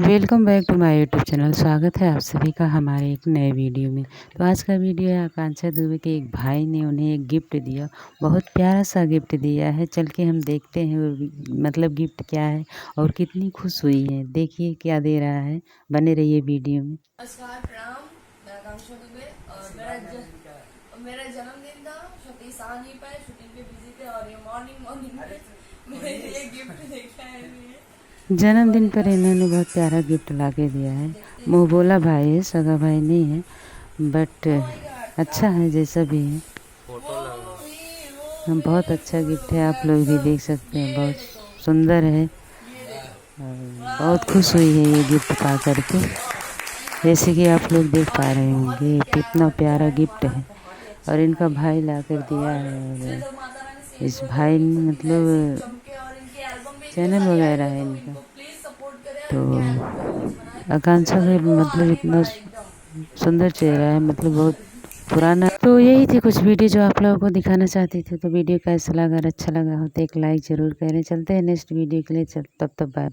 Welcome back to my YouTube channel. स्वागत है आप सभी का हमारे एक नए वीडियो में। तो आज का वीडियो है आकांक्षा दुबे के एक भाई ने उन्हें एक गिफ्ट दिया, बहुत प्यारा सा गिफ्ट दिया है। चल के हम देखते हैं वो मतलब गिफ्ट क्या है और कितनी खुश हुई है। देखिए क्या दे रहा है, बने रहिए वीडियो में। नमस्कार, प्रणाम। मैं आकांक्षा दुबे और मेरा जन्मदिन था। सतीश आ नहीं पाए, शूटिंग पे बिजी थे और ये मॉर्निंग में मेरे लिए गिफ्ट लेके आए हुए हैं। जन्मदिन पर इन्होंने बहुत प्यारा गिफ्ट ला के दिया है। मुँह बोला भाई है, सगा भाई नहीं है, बट अच्छा है जैसा भी है। हम बहुत अच्छा गिफ्ट है, आप लोग भी देख सकते हैं, बहुत सुंदर है और बहुत खुश हुई है ये गिफ्ट पा करके। जैसे कि आप लोग देख पा रहे होंगे कितना प्यारा गिफ्ट है और इनका भाई ला कर दिया है। और इस भाई ने मतलब चैनल वगैरह है इनका। तो आकांक्षा का मतलब इतना सुंदर चेहरा है, मतलब बहुत पुराना। तो यही थी कुछ वीडियो जो आप लोगों को दिखाना चाहती थी। तो वीडियो कैसा लगा, अच्छा लगा हो तो एक लाइक ज़रूर करें। चलते हैं नेक्स्ट वीडियो के लिए, तब तक बाय।